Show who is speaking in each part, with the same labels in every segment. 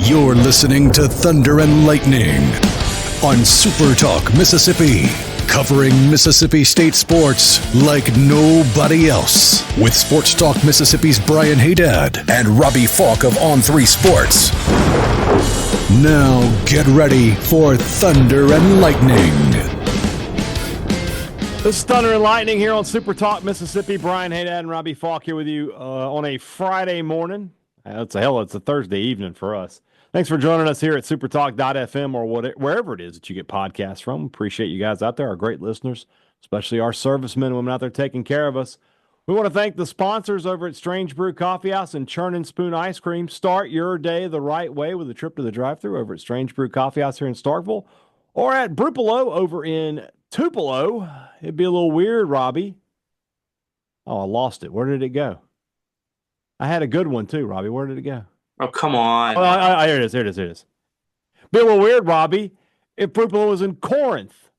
Speaker 1: You're listening to Thunder and Lightning on SuperTalk Mississippi, covering Mississippi State sports like nobody else. With Sports Talk Mississippi's Brian Hadad and Robbie Faulk of On3 Sports. Now get ready for Thunder and Lightning.
Speaker 2: This is Thunder and Lightning here on SuperTalk Mississippi. Brian Hadad and Robbie Faulk here with you on a Friday morning. It's a Thursday evening for us. Thanks for joining us here at supertalk.fm or wherever it is that you get podcasts from. Appreciate you guys out there, our great listeners, especially our servicemen and women out there taking care of us. We want to thank the sponsors over at Strange Brew Coffee House and Churn and Spoon Ice Cream. Start your day the right way with a trip to the drive-thru over at Strange Brew Coffee House here in Starkville or at Brupolo over in Tupelo. It'd be a little weird, Robbie. Oh, I lost it. Where did it go? I had a good one too, Robbie. Where did it go?
Speaker 3: Oh, come on.
Speaker 2: Oh, here it is. Here it is. Be a little weird, Robbie, if Tupelo was in Corinth.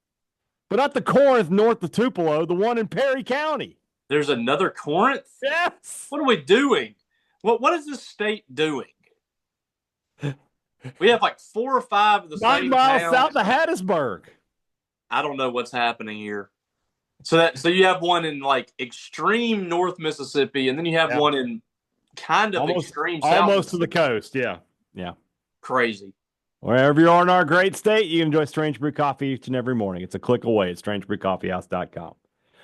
Speaker 2: But not the Corinth north of Tupelo, the one in Perry County.
Speaker 3: There's another Corinth?
Speaker 2: Yes.
Speaker 3: What are we doing? What is this state doing? We have like 4 or 5 of the
Speaker 2: 9
Speaker 3: same
Speaker 2: miles
Speaker 3: towns.
Speaker 2: south of Hattiesburg.
Speaker 3: I don't know what's happening here. So you have one in like extreme North Mississippi, and then you have one in kind of extreme South.
Speaker 2: Almost to the coast, yeah.
Speaker 3: Crazy.
Speaker 2: Wherever you are in our great state, you can enjoy Strange Brew Coffee each and every morning. It's a click away at strangebrewcoffeehouse.com.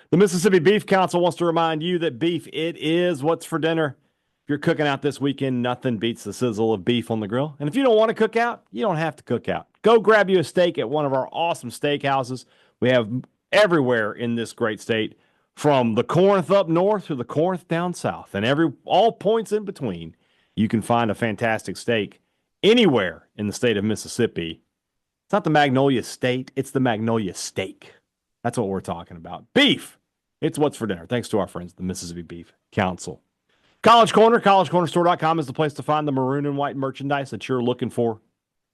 Speaker 2: The Mississippi Beef Council wants to remind you that beef, it is what's for dinner. If you're cooking out this weekend, nothing beats the sizzle of beef on the grill. And if you don't want to cook out, you don't have to cook out. Go grab you a steak at one of our awesome steakhouses. We have everywhere in this great state, from the Corinth up north to the Corinth down south, and all points in between. You can find a fantastic steak anywhere in the state of Mississippi. It's not the Magnolia State, it's the Magnolia Steak. That's what we're talking about. Beef, it's what's for dinner. Thanks to our friends, the Mississippi Beef Council. College Corner, collegecornerstore.com is the place to find the maroon and white merchandise that you're looking for.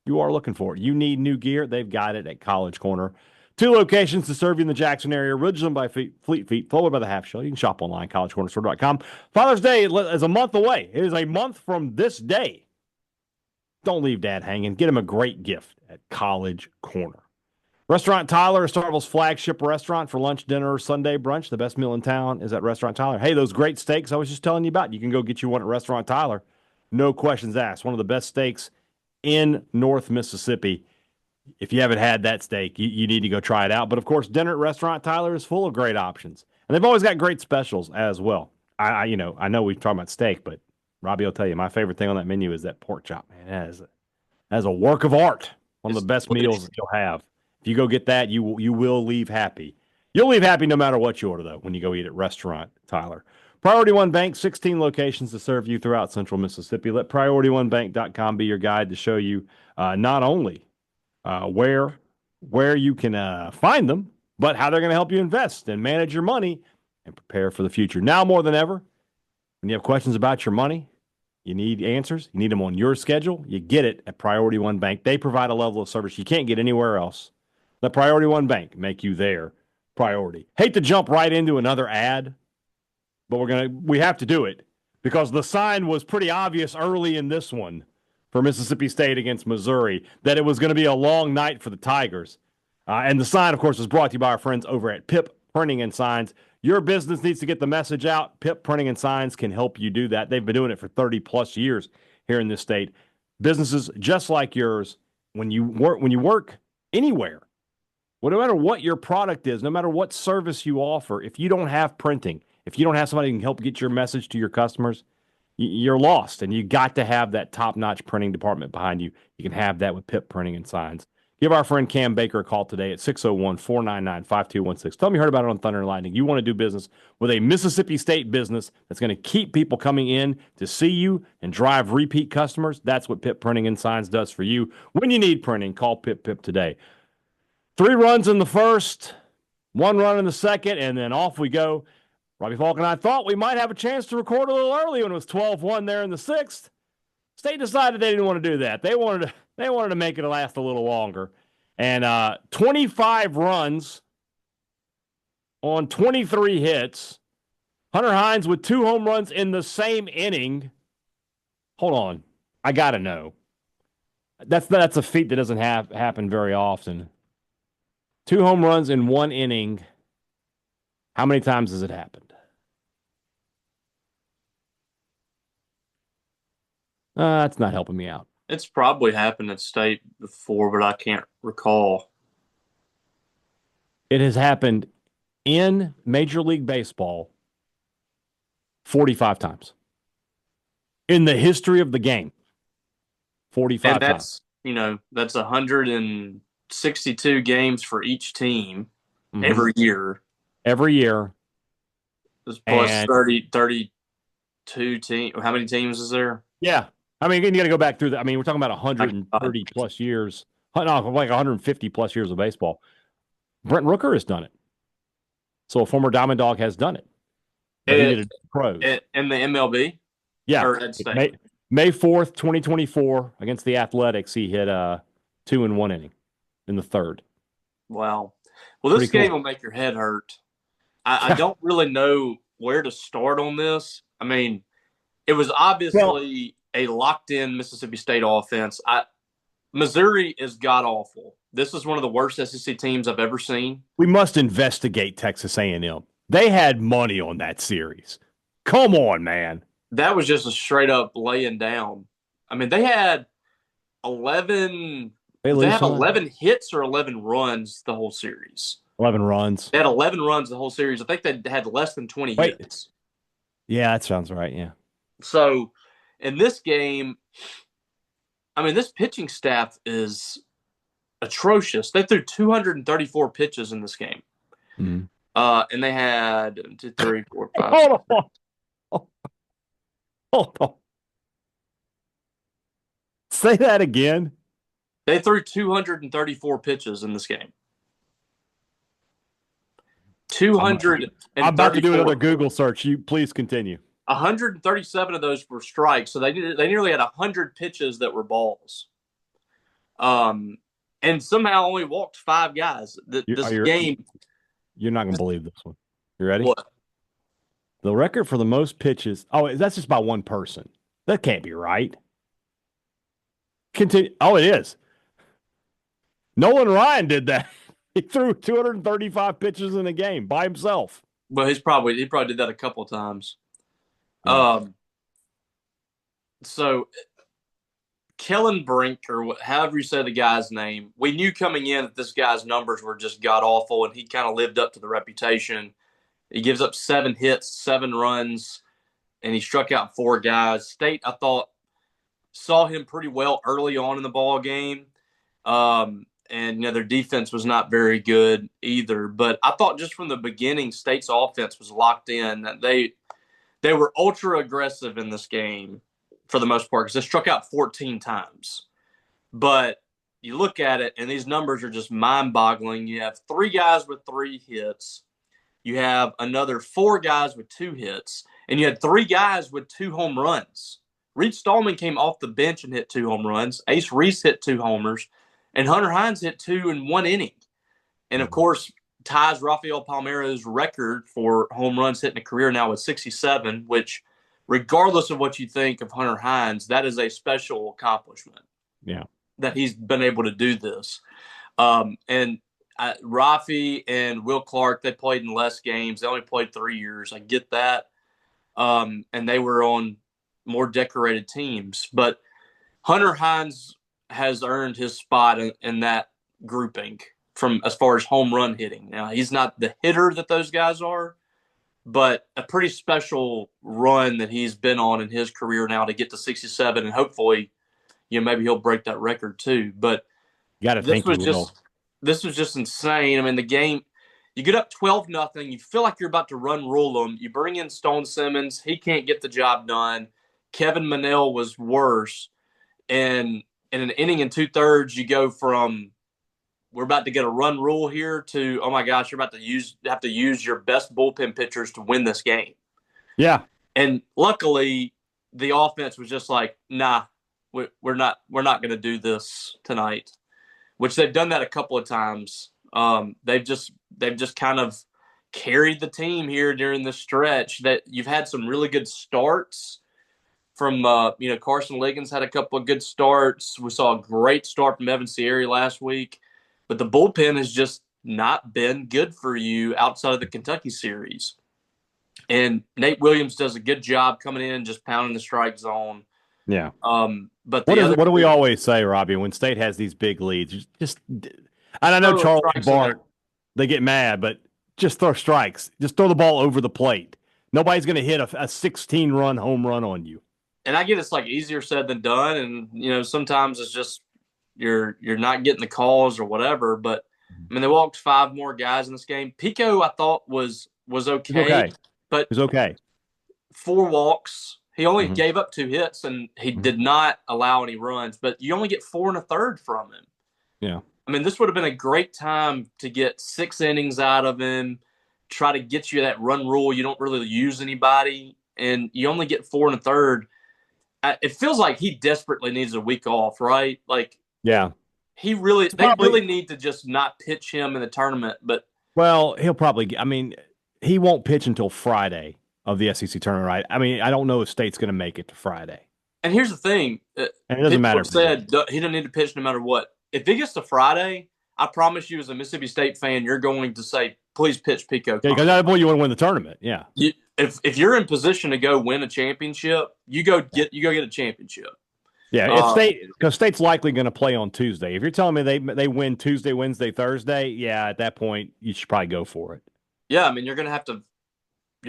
Speaker 2: You are looking for it. You need new gear, they've got it at College Corner. 2 locations to serve you in the Jackson area, Ridgeland by Fleet Feet, followed by the Half Shell. You can shop online, collegecornerstore.com. Father's Day is a month away. It is a month from this day. Don't leave Dad hanging. Get him a great gift at College Corner. Restaurant Tyler is Starkville's flagship restaurant for lunch, dinner, or Sunday brunch. The best meal in town is at Restaurant Tyler. Hey, those great steaks I was just telling you about, you can go get you one at Restaurant Tyler. No questions asked. One of the best steaks in North Mississippi. If you haven't had that steak, you need to go try it out. But, of course, dinner at Restaurant Tyler is full of great options. And they've always got great specials as well. I know we've talked about steak, but Robbie will tell you, my favorite thing on that menu is that pork chop, man. That is a work of art. One of the best meals you'll have. If you go get that, you will leave happy. You'll leave happy no matter what you order, though, when you go eat at Restaurant Tyler. Priority One Bank, 16 locations to serve you throughout central Mississippi. Let PriorityOneBank.com be your guide to show you not only where you can find them, but how they're going to help you invest and manage your money and prepare for the future. Now more than ever, when you have questions about your money, you need answers, you need them on your schedule, you get it at Priority One Bank. They provide a level of service you can't get anywhere else. Let Priority One Bank make you their priority. Hate to jump right into another ad, but we have to do it because the sign was pretty obvious early in this one for Mississippi State against Missouri, that it was going to be a long night for the Tigers. And the sign, of course, was brought to you by our friends over at Pip Printing and Signs. Your business needs to get the message out. Pip Printing and Signs can help you do that. They've been doing it for 30-plus years here in this state. Businesses just like yours, when you work anywhere, no matter what your product is, no matter what service you offer, if you don't have printing, if you don't have somebody who can help get your message to your customers, you're lost, and you got to have that top-notch printing department behind you. You can have that with Pip Printing and Signs. Give our friend Cam Baker a call today at 601-499-5216. Tell me you heard about it on Thunder and Lightning. You want to do business with a Mississippi State business that's going to keep people coming in to see you and drive repeat customers. That's what Pip Printing and Signs does for you. When you need printing, call Pip today. 3 runs in the first, 1 run in the second, and then off we go. Robbie Faulk and I thought we might have a chance to record a little early when it was 12-1 there in the 6th. State decided they didn't want to do that. They wanted to make it last a little longer. And 25 runs on 23 hits. Hunter Hines with 2 home runs in the same inning. Hold on. I got to know. That's a feat that doesn't happen very often. 2 home runs in 1 inning. How many times has it happened? That's not helping me out.
Speaker 3: It's probably happened at state before, but I can't recall.
Speaker 2: It has happened in Major League Baseball 45 times. In the history of the game, 45 times.
Speaker 3: That's 162 games for each team every year.
Speaker 2: Every year.
Speaker 3: Plus 32 teams. How many teams is there?
Speaker 2: Yeah. I mean, again, you got to go back through that. I mean, we're talking about 130 plus years. No, like 150 plus years of baseball. Brent Rooker has done it. So a former Diamond Dawg has done it. But he did it pros.
Speaker 3: In the MLB?
Speaker 2: Yeah. May 4th, 2024, against the Athletics, he hit 2 in 1 inning in the third.
Speaker 3: Wow. Well, this game will make your head hurt. I don't really know where to start on this. I mean, it was obviously a locked-in Mississippi State offense. Missouri is god-awful. This is one of the worst SEC teams I've ever seen.
Speaker 2: We must investigate Texas A&M. They had money on that series. Come on, man.
Speaker 3: That was just a straight-up laying down. I mean, they had 11 – they had 11 hits or 11 runs the whole series.
Speaker 2: 11 runs.
Speaker 3: They had 11 runs the whole series. I think they had less than 20 hits.
Speaker 2: Yeah, that sounds right, yeah.
Speaker 3: So, in this game, I mean, this pitching staff is atrocious. They threw 234 pitches in this game.
Speaker 2: Mm-hmm.
Speaker 3: And they had 1, 2, 3, 4, 5.
Speaker 2: Hold on. Say that again.
Speaker 3: They threw 234 pitches in this game. 200.
Speaker 2: I'm about to do another Google search. You please continue.
Speaker 3: 137 of those were strikes, so they nearly had 100 pitches that were balls. And somehow only walked 5 guys. This game.
Speaker 2: You're not going to believe this one. You ready?
Speaker 3: What?
Speaker 2: The record for the most pitches. Oh, that's just by one person. That can't be right. Continue. Oh, it is. Nolan Ryan did that. He threw 235 pitches in a game by himself.
Speaker 3: Well, he probably did that a couple of times. So Kellen Brink, or however you say the guy's name, we knew coming in that this guy's numbers were just god awful, and he kind of lived up to the reputation. He gives up 7 hits, 7 runs, and he struck out 4 guys. State, I thought, saw him pretty well early on in the ball game. And their defense was not very good either. But I thought just from the beginning, State's offense was locked in. That they were ultra aggressive in this game for the most part because they struck out 14 times. But you look at it, and these numbers are just mind-boggling. You have 3 guys with 3 hits. You have another 4 guys with 2 hits. And you had 3 guys with 2 home runs. Reed Stallman came off the bench and hit 2 home runs. Ace Reese hit 2 homers. And Hunter Hines hit 2 in 1 inning. And, of course, ties Rafael Palmeiro's record for home runs hit in a career now with 67, which, regardless of what you think of Hunter Hines, that is a special accomplishment.
Speaker 2: Yeah. That
Speaker 3: he's been able to do this. And Rafi and Will Clark, they played in less games. They only played 3 years. I get that. And they were on more decorated teams. But Hunter Hines has earned his spot in that grouping from as far as home run hitting. Now, he's not the hitter that those guys are, but a pretty special run that he's been on in his career now to get to 67, and hopefully, maybe he'll break that record too. But this was just insane. I mean, the game, you get up 12-0, you feel like you're about to rule them. You bring in Stone Simmons, he can't get the job done. Kevin Manell was worse, and in an inning and 2/3, you go from we're about to get a run rule here to, oh my gosh, you're about to have to use your best bullpen pitchers to win this game.
Speaker 2: Yeah. And
Speaker 3: luckily the offense was just like, nah, we're not going to do this tonight, which they've done that a couple of times. They've just kind of carried the team here during this stretch that you've had some really good starts. from Carson Liggins had a couple of good starts. We saw a great start from Evan Sierra last week, but the bullpen has just not been good for you outside of the Kentucky series. And Nate Williams does a good job coming in, just pounding the strike zone.
Speaker 2: Yeah.
Speaker 3: But
Speaker 2: what do we always say, Robbie, when State has these big leads? And I know Charles and Bart, they get mad, but just throw strikes. Just throw the ball over the plate. Nobody's going to hit a 16-run home run on you.
Speaker 3: And I get it's like easier said than done, and sometimes it's just you're not getting the calls or whatever. But I mean, they walked 5 more guys in this game. Pico, I thought was okay, but
Speaker 2: it was okay.
Speaker 3: 4 walks. He only gave up 2 hits, and he did not allow any runs. But you only get 4 1/3 from him.
Speaker 2: Yeah.
Speaker 3: I mean, this would have been a great time to get 6 innings out of him, try to get you that run rule. You don't really use anybody, and you only get 4 1/3. It feels like he desperately needs a week off, right? Like,
Speaker 2: yeah,
Speaker 3: they really need to just not pitch him in the tournament. But
Speaker 2: he'll probably. I mean, he won't pitch until Friday of the SEC tournament, right? I mean, I don't know if State's going to make it to Friday.
Speaker 3: And here's the thing:
Speaker 2: and it doesn't matter.
Speaker 3: Said he doesn't need to pitch no matter what. If it gets to Friday, I promise you, as a Mississippi State fan, you're going to say, "Please pitch Pico."
Speaker 2: Yeah, because that boy, you want to win the tournament. Yeah.
Speaker 3: If you're in position to go win a championship, you go get a championship.
Speaker 2: Yeah, because State's likely going to play on Tuesday. If you're telling me they win Tuesday, Wednesday, Thursday, yeah, at that point you should probably go for it.
Speaker 3: Yeah, I mean you're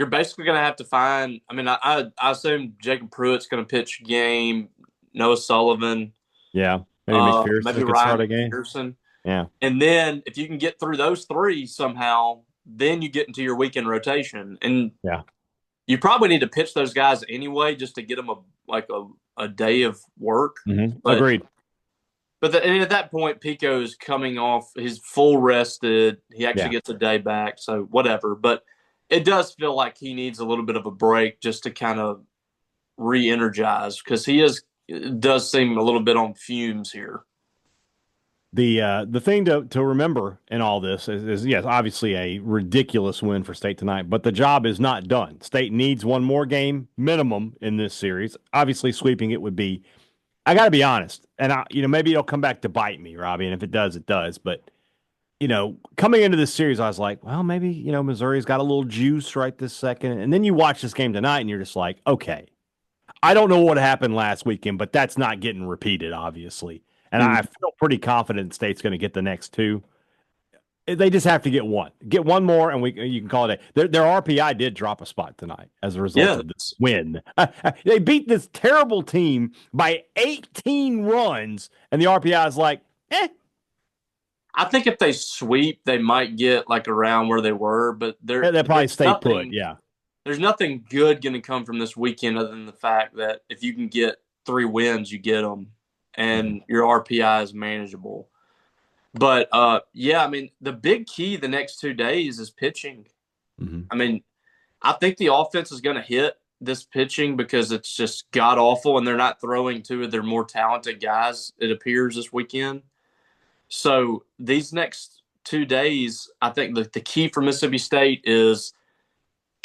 Speaker 3: basically going to have to find. I mean, I assume Jacob Pruitt's going to pitch a game. Noah Sullivan.
Speaker 2: Yeah, maybe
Speaker 3: Ryan McPherson.
Speaker 2: Yeah,
Speaker 3: and then if you can get through those 3 somehow, then you get into your weekend rotation, and you probably need to pitch those guys anyway just to get them a day of work.
Speaker 2: Agreed.
Speaker 3: But at that point, Pico's coming off. He's full rested. He actually gets a day back, so whatever. But it does feel like he needs a little bit of a break just to kind of re-energize because does seem a little bit on fumes here.
Speaker 2: The thing to remember in all this is yes, obviously a ridiculous win for State tonight, but the job is not done. State needs one more game minimum in this series. Obviously, sweeping it would be. I got to be honest, and maybe it'll come back to bite me, Robbie. And if it does, it does. But coming into this series, I was like, well, maybe Missouri's got a little juice right this second. And then you watch this game tonight, and you're just like, okay, I don't know what happened last weekend, but that's not getting repeated, obviously. And I feel pretty confident State's going to get the next 2. They just have to get one. Get one more, and you can call it a – their RPI did drop a spot tonight as a result of this win. They beat this terrible team by 18 runs, and the RPI is like, eh.
Speaker 3: I think if they sweep, they might get around where they were, but they'll
Speaker 2: probably stay put, yeah.
Speaker 3: There's nothing good going to come from this weekend other than the fact that if you can get 3 wins, you get them. And your RPI is manageable. But, I mean, the big key the next 2 days is pitching. I mean, I think the offense is going to hit this pitching because it's just god-awful, and they're not throwing 2 of their more talented guys, it appears, this weekend. So these next 2 days, I think the key for Mississippi State is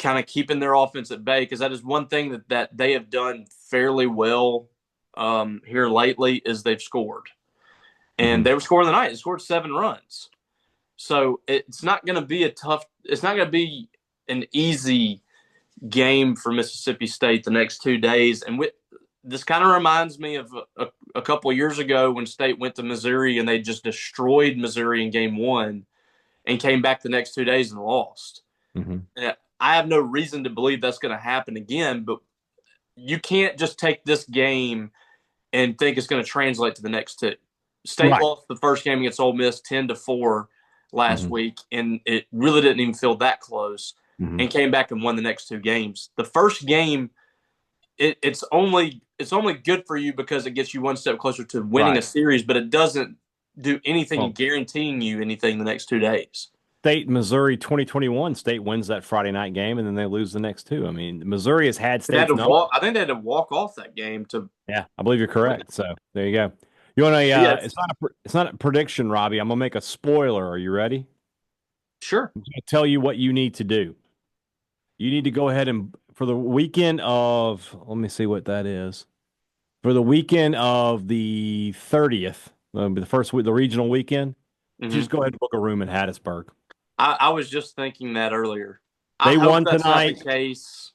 Speaker 3: kind of keeping their offense at bay because that is one thing that they have done fairly well here lately is they've scored. And they were scoring tonight. They scored 7 runs. So it's not going to be it's not going to be an easy game for Mississippi State the next 2 days. And this kind of reminds me of a couple of years ago when State went to Missouri and they just destroyed Missouri in game 1 and came back the next 2 days and lost. And I have no reason to believe that's going to happen again, but you can't just take this game and think it's going to translate to the next 2. State lost the first game against Ole Miss 10-4 last week, and it really didn't even feel that close, and came back and won the next 2 games. The first game, it's only good for you because it gets you one step closer to winning a series, but it doesn't do anything guaranteeing you anything the next 2 days.
Speaker 2: State, Missouri 2021, State wins that Friday night game, and then they lose the next 2. I mean, Missouri has had State.
Speaker 3: I think they had to walk off that game to.
Speaker 2: Yeah, I believe you're correct. So there you go. You want a? It's not a prediction, Robbie. I'm gonna make a spoiler. Are you ready?
Speaker 3: Sure.
Speaker 2: I'm gonna tell you what you need to do. You need to go ahead and the weekend of, let me see what that is. For the weekend of the 30th, the first week, the regional weekend, just go ahead and book a room in Hattiesburg.
Speaker 3: I was just thinking that earlier.
Speaker 2: They
Speaker 3: I hope
Speaker 2: won
Speaker 3: that's
Speaker 2: tonight.
Speaker 3: not the case.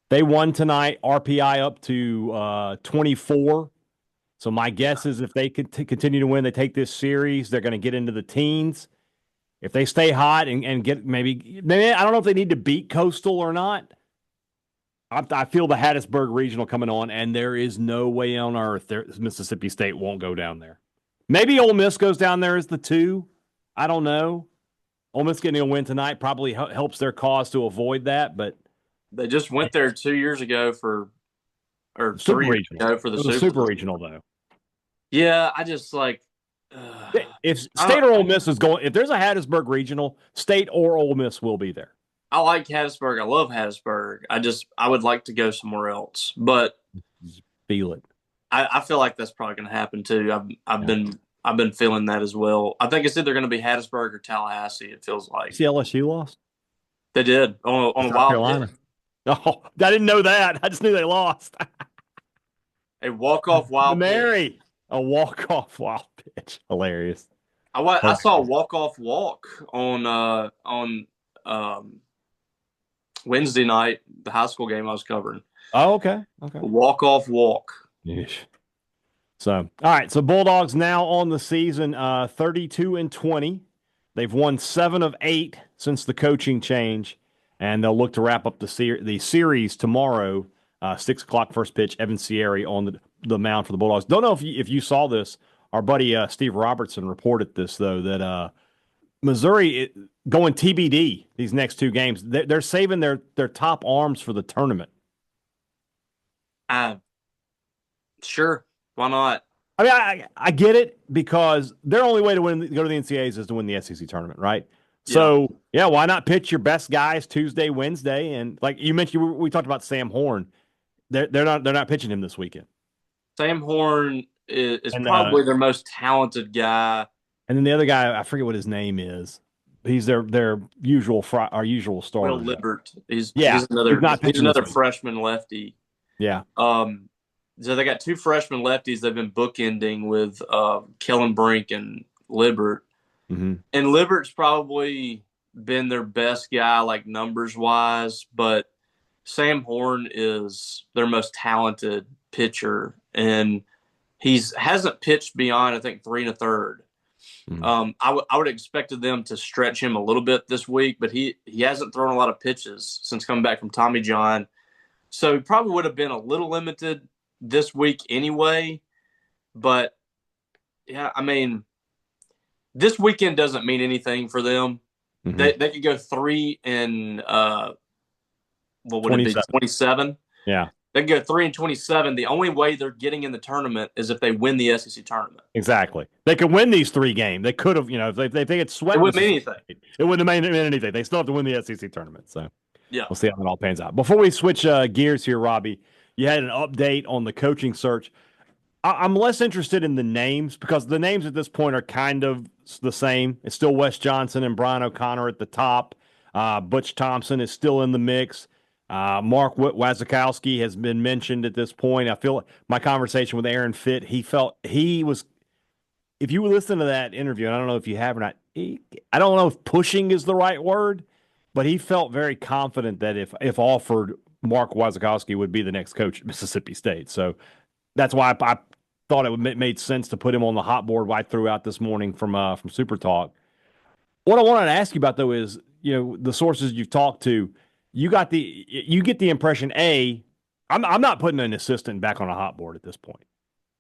Speaker 2: They won tonight, RPI up to 24. So my guess is if they could continue to win, they take this series, they're going to get into the teens. If they stay hot and get maybe, I don't know if they need to beat Coastal or not. I feel the Hattiesburg Regional coming on, and there is no way on earth Mississippi State won't go down there. Maybe Ole Miss goes down there as the 2. I don't know. Ole Miss getting a win tonight probably helps their cause to avoid that, but
Speaker 3: they just went there 2 years ago or 3 years ago for the
Speaker 2: Super Regional, though.
Speaker 3: Yeah, I just
Speaker 2: if State or Ole Miss is going, if there's a Hattiesburg Regional, State or Ole Miss will be there.
Speaker 3: I like Hattiesburg. I love Hattiesburg. I would like to go somewhere else, but
Speaker 2: feel it.
Speaker 3: I feel like that's probably going to happen too. I've been feeling that as well. I think it's either going to be Hattiesburg or Tallahassee. It feels like.
Speaker 2: See, LSU lost.
Speaker 3: They did on a wild Carolina.
Speaker 2: Oh, I didn't know that. I just knew they lost.
Speaker 3: A walk-off wild
Speaker 2: pitch. A walk-off wild pitch. Hilarious.
Speaker 3: I saw a walk-off walk on Wednesday night, the high school game I was covering.
Speaker 2: Oh, okay.
Speaker 3: A walk-off walk.
Speaker 2: Yeesh. So, all right. So Bulldogs now on the season, 32-20. They've won 7 of 8 since the coaching change, and they'll look to wrap up the series tomorrow. 6 o'clock first pitch. Evan Sierra on the mound for the Bulldogs. Don't know if you saw this. Our buddy Steve Robertson reported this though that Missouri going TBD these next 2 games. They're saving their top arms for the tournament.
Speaker 3: Sure. Why not?
Speaker 2: I mean, I get it because their only way to go to the NCAAs is to win the SEC tournament, right? Yeah. So, why not pitch your best guys Tuesday, Wednesday? And like you mentioned, we talked about Sam Horn. They're not pitching him this weekend.
Speaker 3: Sam Horn is probably their most talented guy.
Speaker 2: And then the other guy, I forget what his name is. He's our usual starter.
Speaker 3: Will Libbert. He's another freshman lefty.
Speaker 2: Yeah.
Speaker 3: So they got 2 freshman lefties they've been bookending with Kellen Brink and Libbert.
Speaker 2: Mm-hmm.
Speaker 3: And Libbert's probably been their best guy, like numbers-wise, but Sam Horn is their most talented pitcher, and hasn't pitched beyond, I think, 3 1/3.
Speaker 2: Mm-hmm.
Speaker 3: I would have expected them to stretch him a little bit this week, but he hasn't thrown a lot of pitches since coming back from Tommy John. So he probably would have been a little limited this week anyway. But, yeah, I mean, this weekend doesn't mean anything for them. Mm-hmm. They could go 3 and what would 27. It be, 27?
Speaker 2: Yeah.
Speaker 3: They could go 3 and 27. The only way they're getting in the tournament is if they win the SEC tournament.
Speaker 2: Exactly. They could win these 3 games. They could have, if they had swept.
Speaker 3: It wouldn't mean anything.
Speaker 2: It wouldn't have meant anything. They still have to win the SEC tournament. So,
Speaker 3: yeah,
Speaker 2: we'll see how it all pans out. Before we switch gears here, Robbie, you had an update on the coaching search. I'm less interested in the names because the names at this point are kind of the same. It's still Wes Johnson and Brian O'Connor at the top. Butch Thompson is still in the mix. Mark Wazakowski has been mentioned at this point. I feel my conversation with Aaron Fitt, he felt he was, if you listen to that interview, and I don't know if you have or not, I don't know if pushing is the right word, but he felt very confident that if offered, Mark Wazakowski would be the next coach at Mississippi State. So that's why I thought it made sense to put him on the hot board I threw out this morning from SuperTalk. What I wanted to ask you about, though, is the sources you've talked to, you get the impression, I'm not putting an assistant back on a hot board at this point.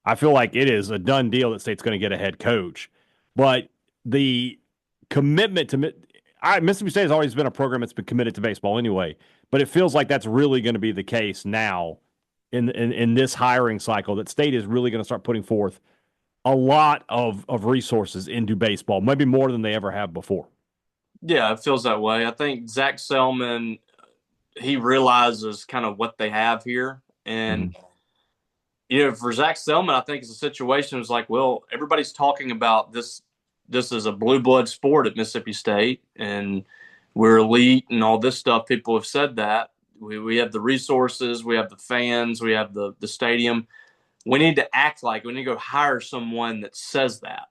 Speaker 2: I feel like it is a done deal that State's going to get a head coach. But the commitment to Mississippi State has always been a program that's been committed to baseball anyway, but it feels like that's really going to be the case now in this hiring cycle, that State is really going to start putting forth a lot of resources into baseball, maybe more than they ever have before.
Speaker 3: Yeah, it feels that way. I think Zach Selman, he realizes kind of what they have here. And, for Zach Selman, I think it's a situation was like, well, everybody's talking about this is a blue blood sport at Mississippi State, and we're elite and all this stuff. People have said that. We have the resources, we have the fans, we have the stadium. We need to act like we need to go hire someone that says that.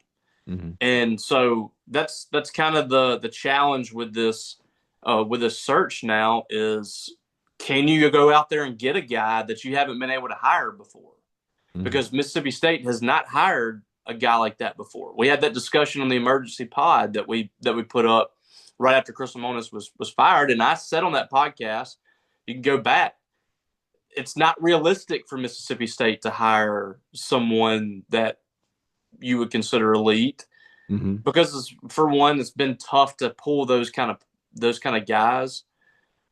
Speaker 2: Mm-hmm.
Speaker 3: And so that's kind of the challenge with this search now is, can you go out there and get a guy that you haven't been able to hire before?
Speaker 2: Mm-hmm.
Speaker 3: Because Mississippi State has not hired a guy like that before. We had that discussion on the emergency pod that we put up right after Chris Lemonis was fired, and I said on that podcast, you can go back, it's not realistic for Mississippi State to hire someone that you would consider elite,
Speaker 2: mm-hmm.
Speaker 3: because for one, it's been tough to pull those kind of guys.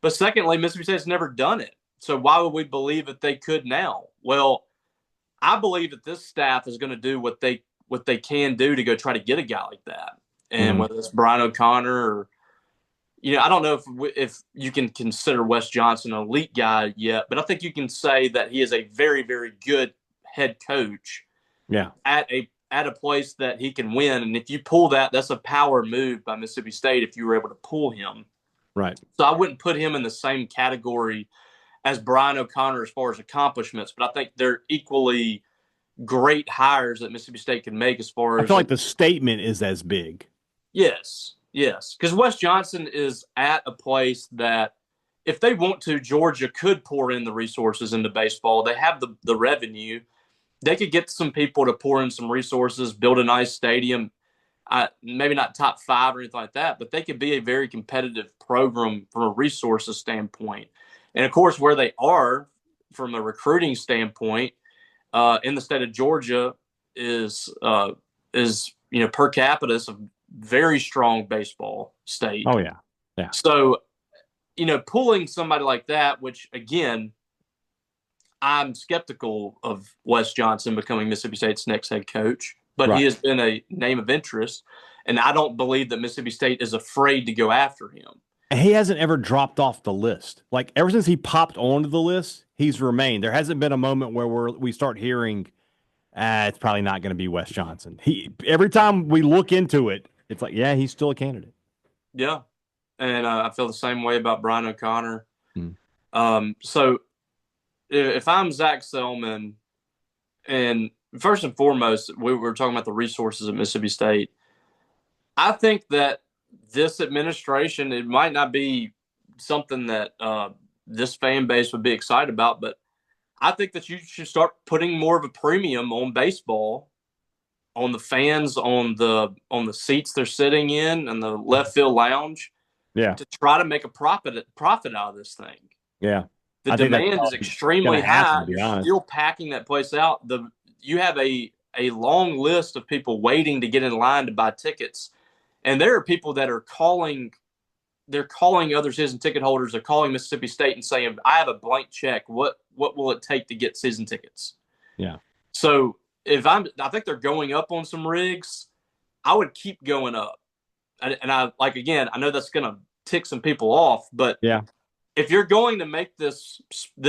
Speaker 3: But secondly, Mississippi State's never done it. So why would we believe that they could now? Well, I believe that this staff is going to do what they can do to go try to get a guy like that. And
Speaker 2: mm-hmm.
Speaker 3: whether it's Brian O'Connor or, I don't know if you can consider Wes Johnson an elite guy yet, but I think you can say that he is a very, very good head coach.
Speaker 2: Yeah.
Speaker 3: At a place that he can win. And if you pull that, that's a power move by Mississippi State if you were able to pull him.
Speaker 2: Right.
Speaker 3: So I wouldn't put him in the same category as Brian O'Connor as far as accomplishments, but I think they're equally great hires that Mississippi State can make as far as.
Speaker 2: I feel like the statement is as big.
Speaker 3: Yes. Because Wes Johnson is at a place that if they want to, Georgia could pour in the resources into baseball. They have the revenue. They could get some people to pour in some resources, build a nice stadium, maybe not top 5 or anything like that, but they could be a very competitive program from a resources standpoint. And, of course, where they are from a recruiting standpoint in the state of Georgia is per capita, it's a very strong baseball state.
Speaker 2: Oh, yeah. Yeah.
Speaker 3: So, pulling somebody like that, which, again, I'm skeptical of Wes Johnson becoming Mississippi State's next head coach, but
Speaker 2: right.
Speaker 3: He has been a name of interest, and I don't believe that Mississippi State is afraid to go after him.
Speaker 2: And he hasn't ever dropped off the list. Like, ever since he popped onto the list, he's remained. There hasn't been a moment where we start hearing, it's probably not going to be Wes Johnson. Every time we look into it, it's like, yeah, he's still a candidate.
Speaker 3: Yeah, and I feel the same way about Brian O'Connor. So if I'm Zach Selman, and first and foremost, we were talking about the resources at Mississippi State, I think that this administration, it might not be something that this fan base would be excited about, but I think that you should start putting more of a premium on baseball, on the fans, on the seats they're sitting in, and the left field lounge, to try to make a profit out of this thing.
Speaker 2: Yeah.
Speaker 3: The demand is extremely high. You're still packing that place out. You have a long list of people waiting to get in line to buy tickets. And there are people that are calling other season ticket holders. They're calling Mississippi State and saying, I have a blank check. What will it take to get season tickets?
Speaker 2: Yeah.
Speaker 3: So I think they're going up on some rigs. I would keep going up. And I know that's going to tick some people off, but
Speaker 2: yeah,
Speaker 3: if you're going to make this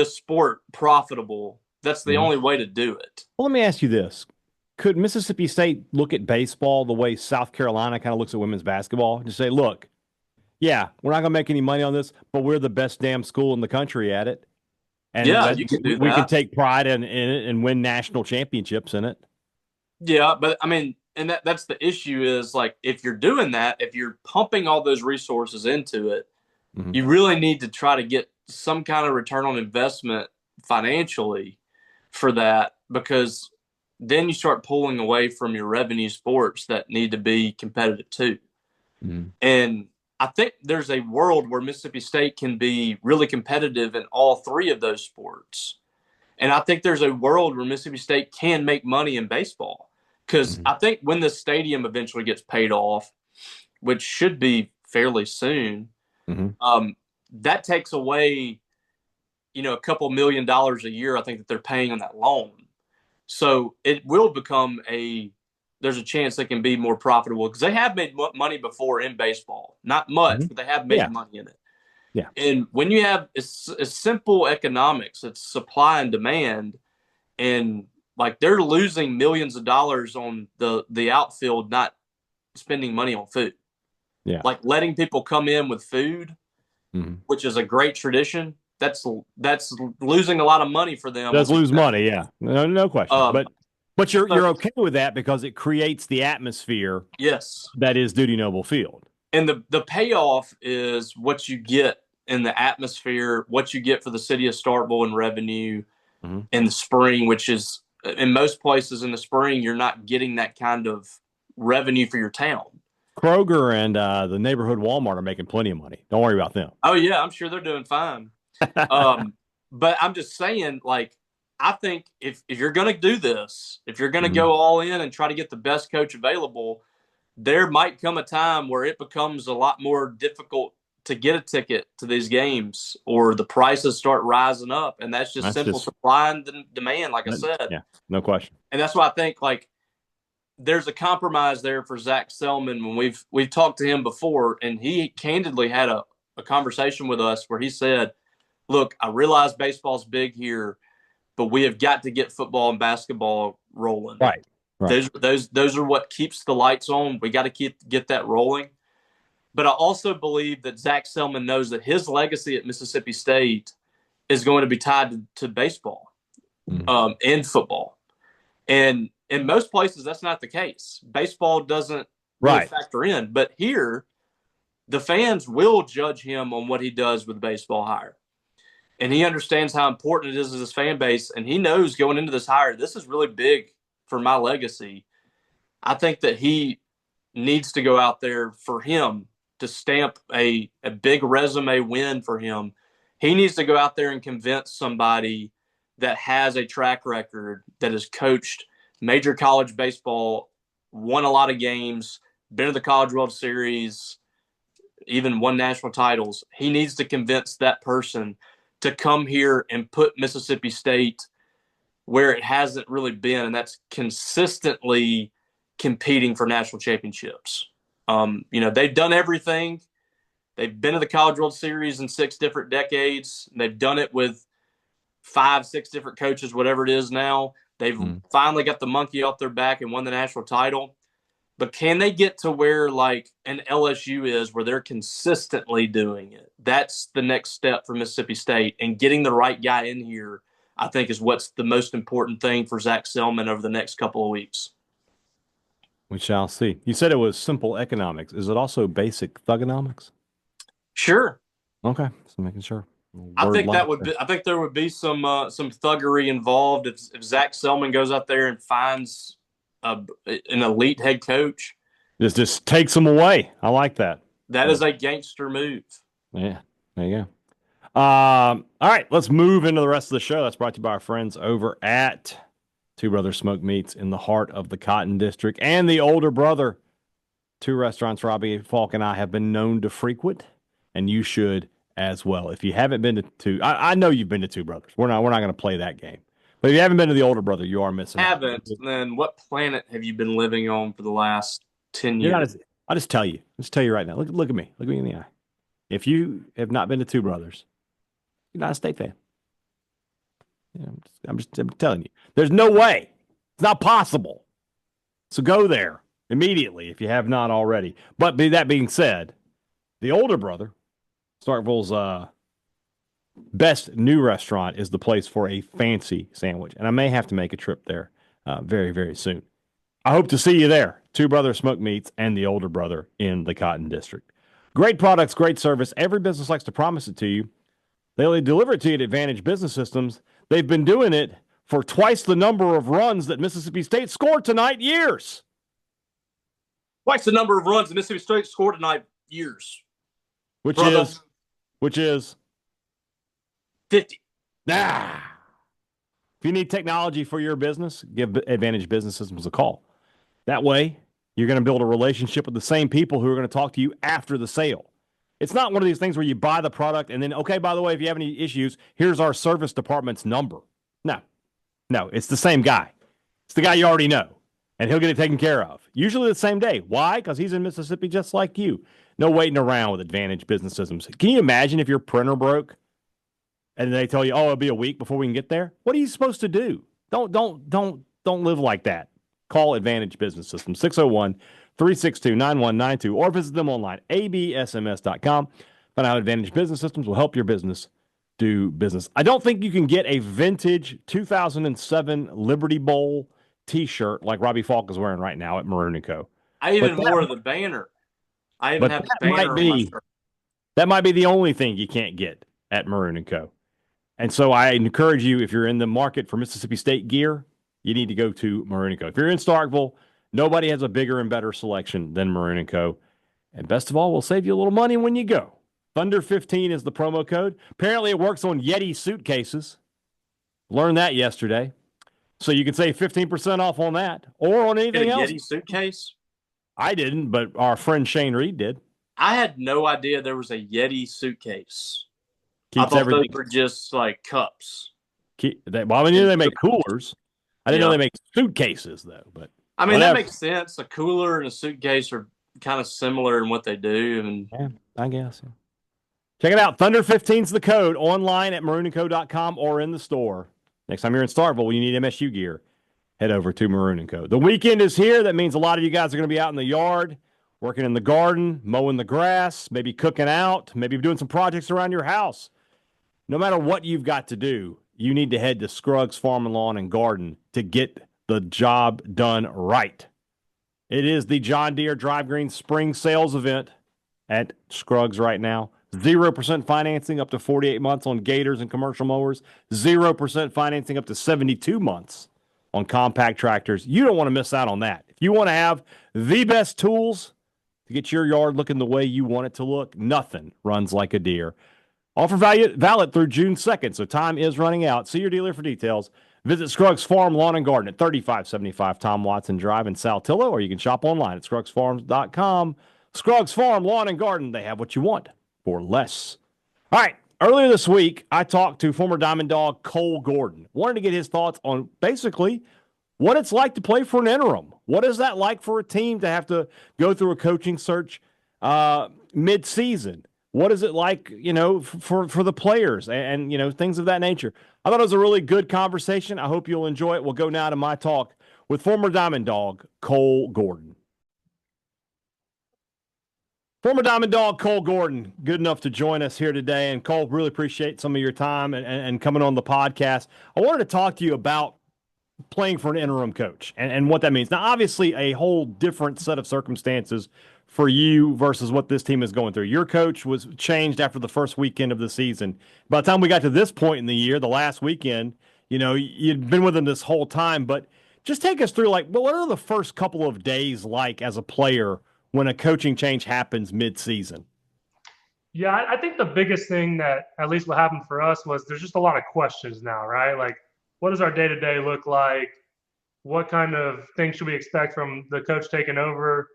Speaker 3: sport profitable, that's the only way to do it.
Speaker 2: Well, let me ask you this. Could Mississippi State look at baseball the way South Carolina kind of looks at women's basketball? Just say, look, yeah, we're not going to make any money on this, but we're the best damn school in the country at it. And
Speaker 3: yeah, you can do that.
Speaker 2: We can take pride in it and win national championships in it.
Speaker 3: Yeah, but I mean, and that's the issue is, like, if you're doing that, if you're pumping all those resources into it, you really need to try to get some kind of return on investment financially for that, because then you start pulling away from your revenue sports that need to be competitive too. And I think there's a world where Mississippi State can be really competitive in all 3 of those sports. And I think there's a world where Mississippi State can make money in baseball, because I think when the stadium eventually gets paid off, which should be fairly soon, that takes away, a couple $1 million a year, I think, that they're paying on that loan. So it will become there's a chance they can be more profitable, because they have made money before in baseball. Not much, but they have made money in it.
Speaker 2: Yeah.
Speaker 3: And when you have it's simple economics, it's supply and demand, and like they're losing millions of dollars on the outfield not spending money on food.
Speaker 2: Yeah.
Speaker 3: Like letting people come in with food, which is a great tradition. that's losing a lot of money for them.
Speaker 2: Does lose money, yeah, no question. But you're okay with that because it creates the atmosphere.
Speaker 3: Yes,
Speaker 2: that is Dudy Noble Field,
Speaker 3: and the payoff is what you get in the atmosphere, what you get for the city of Starkville in revenue in the spring, which is in most places in the spring you're not getting that kind of revenue for your town.
Speaker 2: Kroger and the neighborhood Walmart are making plenty of money. Don't worry about them.
Speaker 3: Oh yeah, I'm sure they're doing fine. But I'm just saying, like, I think if you're going to do this, if you're going to go all in and try to get the best coach available, there might come a time where it becomes a lot more difficult to get a ticket to these games, or the prices start rising up, and that's simple supply and demand, like I said.
Speaker 2: Yeah, no question.
Speaker 3: And that's why I think, like, there's a compromise there for Zach Selman. When we've talked to him before, and he candidly had a conversation with us where he said, look, I realize baseball's big here, but we have got to get football and basketball rolling.
Speaker 2: Right.
Speaker 3: Those are what keeps the lights on. We got to get that rolling. But I also believe that Zach Selman knows that his legacy at Mississippi State is going to be tied to baseball and football. And in most places, that's not the case. Baseball doesn't really factor in. But here, the fans will judge him on what he does with baseball hire. And he understands how important it is to his fan base. And he knows going into this hire, this is really big for my legacy. I think that he needs to go out there for him to stamp a big resume win for him. He needs to go out there and convince somebody that has a track record, that has coached major college baseball, won a lot of games, been to the College World Series, even won national titles. He needs to convince that person to come here and put Mississippi State where it hasn't really been, and that's consistently competing for national championships. They've done everything. They've been to the College World Series in 6 different decades. They've done it with 5, 6 different coaches, whatever it is now. They've finally got the monkey off their back and won the national title. But can they get to where, like, an LSU is, where they're consistently doing it? That's the next step for Mississippi State. And getting the right guy in here, I think, is what's the most important thing for Zach Selman over the next couple of weeks.
Speaker 2: We shall see. You said it was simple economics. Is it also basic thugonomics?
Speaker 3: Sure.
Speaker 2: Okay, so making sure.
Speaker 3: I think there would be some thuggery involved if Zach Selman goes out there and finds an elite head coach.
Speaker 2: Just takes them away. I like that.
Speaker 3: That is a gangster move.
Speaker 2: Yeah, there you go. All right, let's move into the rest of the show. That's brought to you by our friends over at Two Brothers Smoked Meats in the heart of the Cotton District, and the Older Brother. 2 restaurants Robbie Faulk and I have been known to frequent, and you should as well. If you haven't been to two, I know you've been to Two Brothers. We're not going to play that game. But if you haven't been to the Older Brother, you are missing out.
Speaker 3: Then what planet have you been living on for the last 10 years?
Speaker 2: I'll just tell you. Let's tell you right now. Look at me. Look me in the eye. If you have not been to Two Brothers, you're not a State fan. Yeah, I'm telling you. There's no way. It's not possible. So go there immediately if you have not already. But that being said, the Older Brother, Starkville's best new restaurant, is the place for a fancy sandwich. And I may have to make a trip there very, very soon. I hope to see you there. Two Brothers Smoked Meats and the Older Brother in the Cotton District. Great products, great service. Every business likes to promise it to you. They only deliver it to you at Advantage Business Systems. They've been doing it for twice the number of runs that Mississippi State scored tonight, years.
Speaker 3: Twice the number of runs that Mississippi State scored tonight, years.
Speaker 2: Which is
Speaker 3: 50.
Speaker 2: If you need technology for your business, give Advantage Business Systems a call. That way, you're going to build a relationship with the same people who are going to talk to you after the sale. It's not one of these things where you buy the product and then, okay, by the way, if you have any issues, here's our service department's number. No, it's the same guy. It's the guy you already know, and he'll get it taken care of. Usually the same day. Why? Because he's in Mississippi just like you. No waiting around with Advantage Business Systems. Can you imagine if your printer broke and they tell you, oh, it'll be a week before we can get there? What are you supposed to do? Don't live like that. Call Advantage Business Systems, 601-362-9192, or visit them online, absms.com. Find out how Advantage Business Systems will help your business do business. I don't think you can get a vintage 2007 Liberty Bowl T-shirt like Robbie Faulk is wearing right now at Maroon & Co.
Speaker 3: I even wore the banner. I even
Speaker 2: But
Speaker 3: have the
Speaker 2: that
Speaker 3: banner
Speaker 2: might
Speaker 3: on my
Speaker 2: be
Speaker 3: shirt.
Speaker 2: that might be the only thing you can't get at Maroon & Co. And so I encourage you, if you're in the market for Mississippi State gear, you need to go to Maroon & Co. If you're in Starkville, nobody has a bigger and better selection than Maroon & Co. And best of all, we'll save you a little money when you go. Thunder15 is the promo code. Apparently, it works on Yeti suitcases. Learned that yesterday. So you can save 15% off on that or on anything else.
Speaker 3: Yeti suitcase?
Speaker 2: I didn't, but our friend Shane Reed did.
Speaker 3: I had no idea there was a Yeti suitcase.
Speaker 2: Keeps
Speaker 3: I thought
Speaker 2: everything.
Speaker 3: those were just like cups.
Speaker 2: Well, I knew they make coolers. I didn't know they make suitcases, though. But
Speaker 3: I mean, that makes sense. A cooler and a suitcase are kind of similar in what they do. And
Speaker 2: yeah, I guess. Yeah. Check it out. Thunder15's the code online at maroonandco.com or in the store. Next time you're in Starkville, you need MSU gear, head over to Maroon & Co. The weekend is here. That means a lot of you guys are going to be out in the yard, working in the garden, mowing the grass, maybe cooking out, maybe doing some projects around your house. No matter what you've got to do, you need to head to Scruggs Farm and Lawn and Garden to get the job done right. It is the John Deere Drive Green Spring Sales Event at Scruggs right now. 0% financing up to 48 months on gators and commercial mowers. 0% financing up to 72 months on compact tractors. You don't want to miss out on that. If you want to have the best tools to get your yard looking the way you want it to look, nothing runs like a Deere. Offer valid through June 2nd, so time is running out. See your dealer for details. Visit Scruggs Farm Lawn and Garden at 3575 Tom Watson Drive in Saltillo, or you can shop online at scruggsfarms.com. Scruggs Farm Lawn and Garden, they have what you want for less. All right, earlier this week, I talked to former Diamond Dawg Cole Gordon. Wanted to get his thoughts on basically what it's like to play for an interim. What is that like for a team to have to go through a coaching search mid-season? What is it like, for the players and, things of that nature? I thought it was a really good conversation. I hope you'll enjoy it. We'll go now to my talk with former Diamond Dawg Cole Gordon. Former Diamond Dawg Cole Gordon, good enough to join us here today. And Cole, really appreciate some of your time and coming on the podcast. I wanted to talk to you about playing for an interim coach and what that means. Now, obviously, a whole different set of circumstances for you versus what this team is going through. Your coach was changed after the first weekend of the season. By the time we got to this point in the year, the last weekend, you'd been with him this whole time. But just take us through, what are the first couple of days like as a player when a coaching change happens mid-season?
Speaker 4: Yeah, I think the biggest thing that at least what happened for us was there's just a lot of questions now, right? Like, what does our day-to-day look like? What kind of things should we expect from the coach taking over?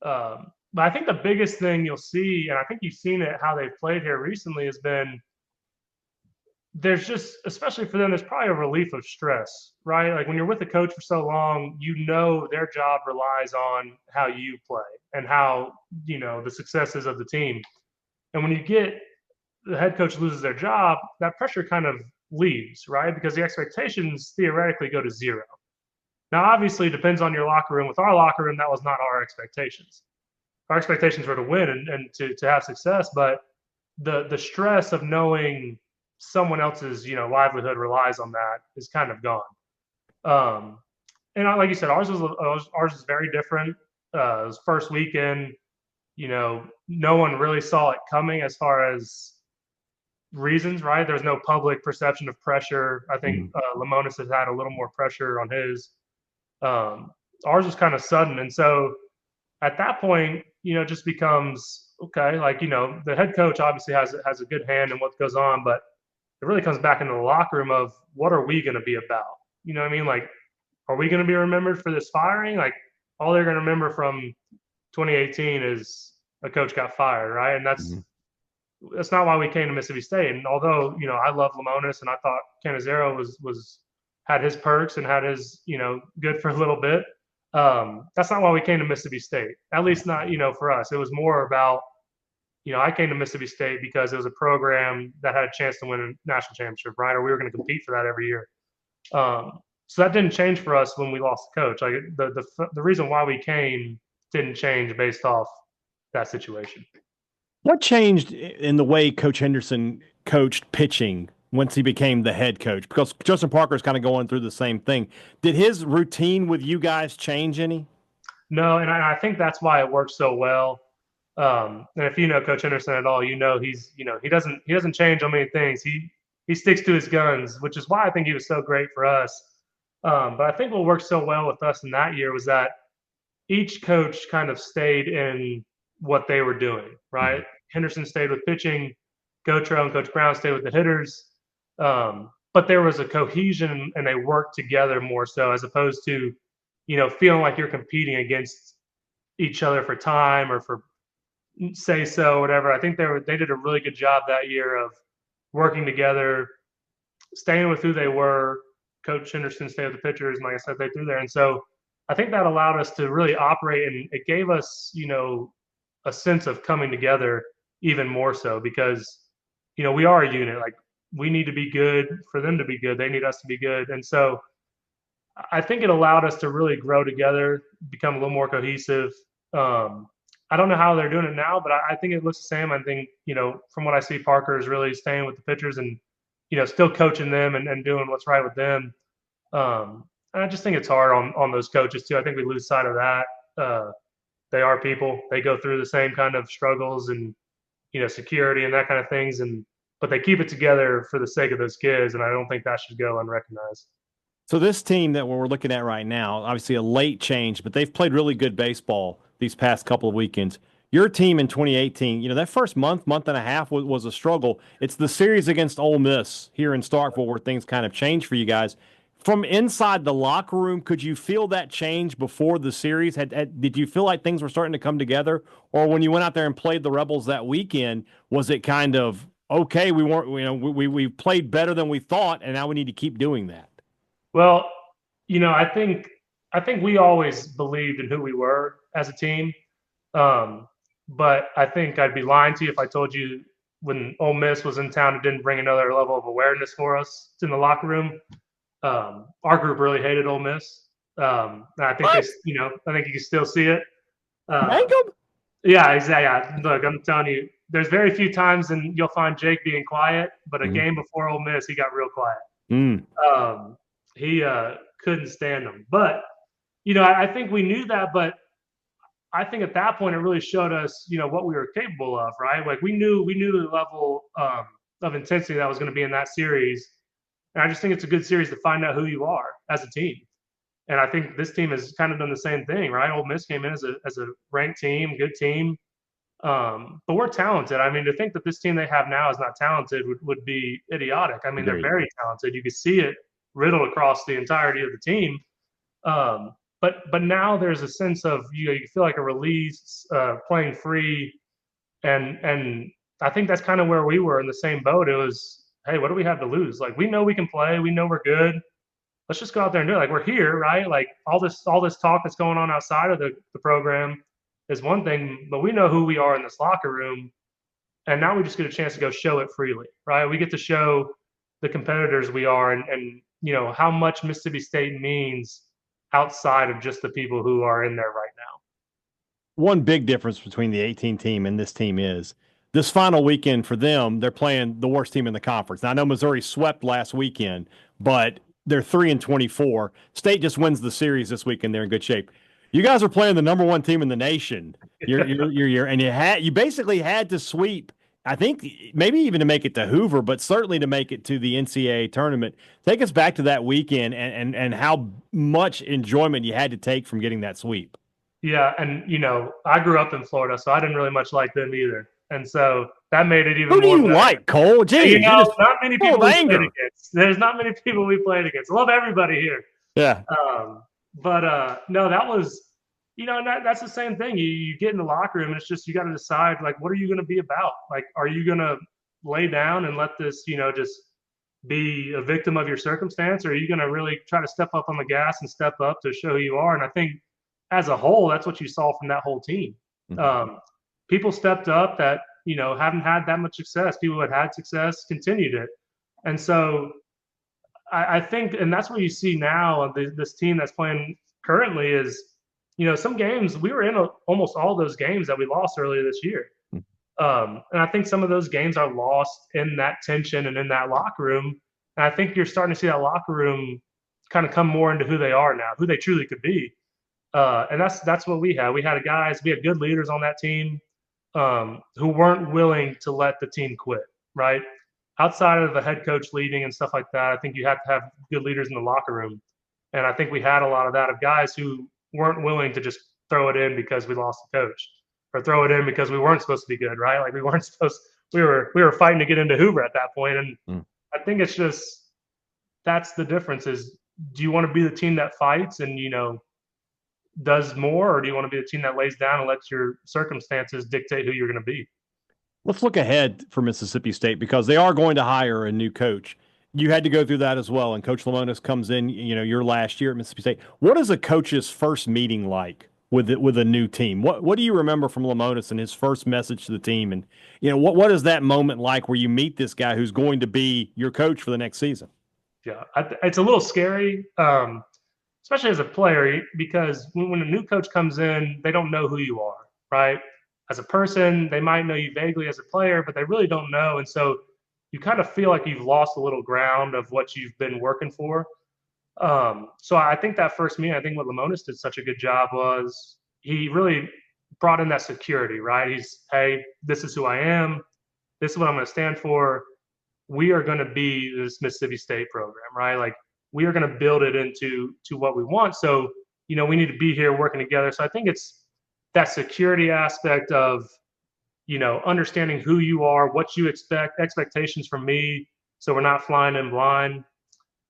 Speaker 4: But I think the biggest thing you'll see, and I think you've seen it how they've played here recently, has been there's just, especially for them, there's probably a relief of stress, right? Like when you're with a coach for so long, their job relies on how you play and how, the successes of the team. And when the head coach loses their job, that pressure kind of leaves, right? Because the expectations theoretically go to zero. Now, obviously, it depends on your locker room. With our locker room, that was not our expectations. Our expectations were to win and to have success, but the stress of knowing someone else's livelihood relies on that is kind of gone. And like you said, ours is very different. It was first weekend. No one really saw it coming as far as reasons, right? There's no public perception of pressure. I think Lamonis has had a little more pressure on his. Ours was kind of sudden, and so at that point, it just becomes okay. The head coach obviously has a good hand in what goes on, but it really comes back into the locker room of what are we going to be about? You know what I mean? Like, are we going to be remembered for this firing? Like, all they're going to remember from 2018 is a coach got fired, right? And that's not why we came to Mississippi State. And although, I love Lamonis and I thought Canizero had his perks and had his, good for a little bit. That's not why we came to Mississippi State, at least not, for us. It was more about, I came to Mississippi State because it was a program that had a chance to win a national championship, right? Or we were going to compete for that every year. So that didn't change for us when we lost the coach. Like the reason why we came didn't change based off that situation.
Speaker 2: What changed in the way Coach Henderson coached pitching once he became the head coach? Because Justin Parker is kind of going through the same thing. Did his routine with you guys change any?
Speaker 4: No, and I think that's why it works so well. And if you know Coach Henderson at all, he doesn't change on many things. He sticks to his guns, which is why I think he was so great for us. But I think what worked so well with us in that year was that each coach kind of stayed in what they were doing, right? Henderson stayed with pitching, Gotro and Coach Brown stayed with the hitters. But there was a cohesion and they worked together more so as opposed to, feeling like you're competing against each other for time or for say so, whatever. I think they did a really good job that year of working together, staying with who they were. Coach Henderson stayed with the pitchers, and like I said, they threw there, and so I think that allowed us to really operate, and it gave us, a sense of coming together even more so because, we are a unit. Like we need to be good for them to be good. They need us to be good, and so I think it allowed us to really grow together, become a little more cohesive. I don't know how they're doing it now, but I think it looks the same. I think, from what I see, Parker is really staying with the pitchers and, still coaching them and doing what's right with them. And I just think it's hard on those coaches too. I think we lose sight of that. They are people. They go through the same kind of struggles and, security and that kind of things. But they keep it together for the sake of those kids. And I don't think that should go unrecognized.
Speaker 2: So this team that we're looking at right now, obviously a late change, but they've played really good baseball these past couple of weekends. Your team in 2018, that first month and a half was a struggle. It's the series against Ole Miss here in Starkville where things kind of changed for you guys. From inside the locker room, could you feel that change before the series? Did you feel like things were starting to come together? Or when you went out there and played the Rebels that weekend, was it kind of, okay, we weren't, we played better than we thought, and now we need to keep doing that?
Speaker 4: Well, I think we always believed in who we were as a team. But I think I'd be lying to you if I told you when Ole Miss was in town, it didn't bring another level of awareness for us in the locker room. Our group really hated Ole Miss. And I think I think you can still see it. Yeah, exactly. Look, I'm telling you, there's very few times and you'll find Jake being quiet, but a game before Ole Miss, he got real quiet. He couldn't stand them. But, I think we knew that, but I think at that point it really showed us, what we were capable of, right? Like we knew the level of intensity that was going to be in that series. And I just think it's a good series to find out who you are as a team. And I think this team has kind of done the same thing, right? Ole Miss came in as a ranked team, good team. But we're talented. I mean, to think that this team they have now is not talented would be idiotic. I mean, they're very talented. You can see it riddled across the entirety of the team. But now there's a sense of you feel like a release, playing free, and I think that's kind of where we were in the same boat. It was, hey, what do we have to lose? Like we know we can play, we know we're good. Let's just go out there and do it. Like we're here, right? Like all this talk that's going on outside of the program is one thing, but we know who we are in this locker room, and now we just get a chance to go show it freely, right? We get to show the competitors we are, and how much Mississippi State means outside of just the people who are in there right now.
Speaker 2: One big difference between the 18 team and this team is this final weekend for them, they're playing the worst team in the conference. Now, I know Missouri swept last weekend, but they're 3-24. State just wins the series this weekend. They're in good shape. You guys are playing the number one team in the nation. And you basically had to sweep. I think maybe even to make it to Hoover, but certainly to make it to the NCAA tournament. Take us back to that weekend and how much enjoyment you had to take from getting that sweep.
Speaker 4: Yeah, and I grew up in Florida, so I didn't really much like them either, and so that made it even more.
Speaker 2: Who do you like, Cole? Gee,
Speaker 4: not many people we played against. There's not many people we played against. I love everybody here.
Speaker 2: Yeah.
Speaker 4: But no, that was. That's the same thing. You get in the locker room, and it's just you got to decide, like, what are you going to be about? Like, are you going to lay down and let this, just be a victim of your circumstance, or are you going to really try to step up on the gas and step up to show who you are? And I think as a whole, that's what you saw from that whole team. People stepped up that, haven't had that much success. People who had had success continued it. And so I think, and that's what you see now, this team that's playing currently is, some games we were in almost all those games that we lost earlier this year. And I think some of those games are lost in that tension and in that locker room. And I think you're starting to see that locker room kind of come more into who they are now, who they truly could be. And that's what we had. We had good leaders on that team who weren't willing to let the team quit, right? Outside of the head coach leading and stuff like that, I think you have to have good leaders in the locker room. And I think we had a lot of that of guys who weren't willing to just throw it in because we lost the coach or throw it in because we weren't supposed to be good, right? Like we were fighting to get into Hoover at that point. And I think it's just, that's the difference is, do you want to be the team that fights and, does more, or do you want to be the team that lays down and lets your circumstances dictate who you're going to be?
Speaker 2: Let's look ahead for Mississippi State because they are going to hire a new coach. You had to go through that as well, and Coach Lemonis comes in, your last year at Mississippi State. What is a coach's first meeting like with a new team? What do you remember from Lemonis and his first message to the team? And, what is that moment like where you meet this guy who's going to be your coach for the next season?
Speaker 4: Yeah, it's a little scary, especially as a player, because when a new coach comes in, they don't know who you are, right? As a person, they might know you vaguely as a player, but they really don't know. And so you kind of feel like you've lost a little ground of what you've been working for. So I think that first meeting, I think what Lemonis did such a good job was he really brought in that security, right? Hey, this is who I am. This is what I'm going to stand for. We are going to be this Mississippi State program, right? Like, we are going to build it into what we want. So, we need to be here working together. So I think it's that security aspect of, understanding who you are, what you expect, expectations from me. So we're not flying in blind.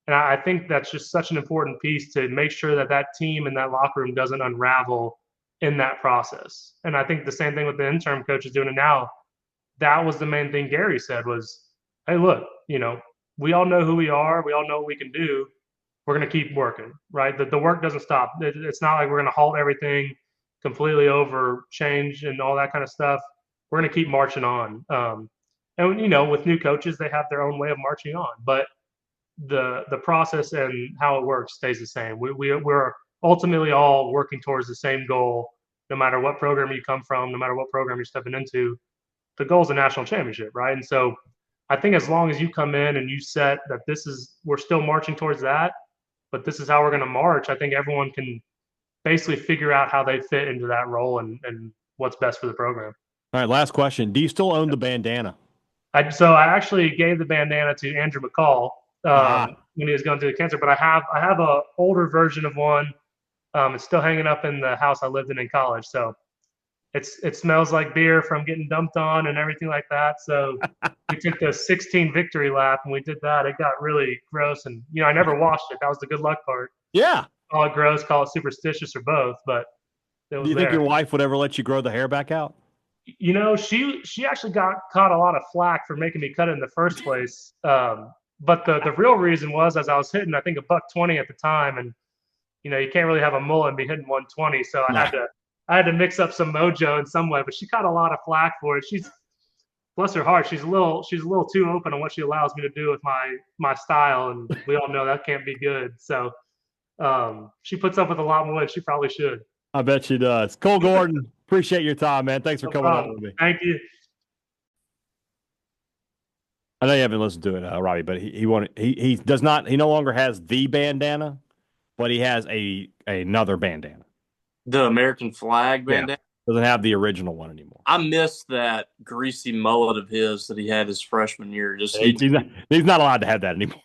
Speaker 4: And I think that's just such an important piece to make sure that team and that locker room doesn't unravel in that process. And I think the same thing with the interim coaches doing it now. That was the main thing Gary said was, hey, look, we all know who we are. We all know what we can do. We're going to keep working, right? The work doesn't stop. It's not like we're going to halt everything, completely over change and all that kind of stuff. We're going to keep marching on. And, with new coaches, they have their own way of marching on. But the process and how it works stays the same. We're ultimately all working towards the same goal, no matter what program you come from, no matter what program you're stepping into. The goal is a national championship, right? And so I think as long as you come in and you set that we're still marching towards that, but this is how we're going to march, I think everyone can basically figure out how they fit into that role and what's best for the program.
Speaker 2: All right, last question. Do you still own the bandana?
Speaker 4: So I actually gave the bandana to Andrew McCall when he was going through the cancer, but I have a older version of one. It's still hanging up in the house I lived in college. So it smells like beer from getting dumped on and everything like that. So we took the 16 victory lap and we did that. It got really gross, and I never washed it. That was the good luck part.
Speaker 2: Yeah.
Speaker 4: Call it gross, call it superstitious, or both. But
Speaker 2: do you think your wife would ever let you grow the hair back out?
Speaker 4: She actually caught a lot of flack for making me cut it in the first place. But the real reason was, as I was hitting, I think $120 at the time, and you can't really have a mullet and be hitting 120. So I had to mix up some mojo in some way. But she caught a lot of flack for it. She's, bless her heart, she's a little too open on what she allows me to do with my style, and we all know that can't be good. So she puts up with a lot more than she probably should.
Speaker 2: I bet she does. Cole Gordon, appreciate your time, man. Thanks for coming on with me.
Speaker 4: Thank you.
Speaker 2: I know you haven't listened to it, Robbie, but he no longer has the bandana, but he has another bandana.
Speaker 3: The American flag bandana?
Speaker 2: Yeah. Doesn't have the original one anymore.
Speaker 3: I miss that greasy mullet of his that he had his freshman year. He's
Speaker 2: not allowed to have that anymore.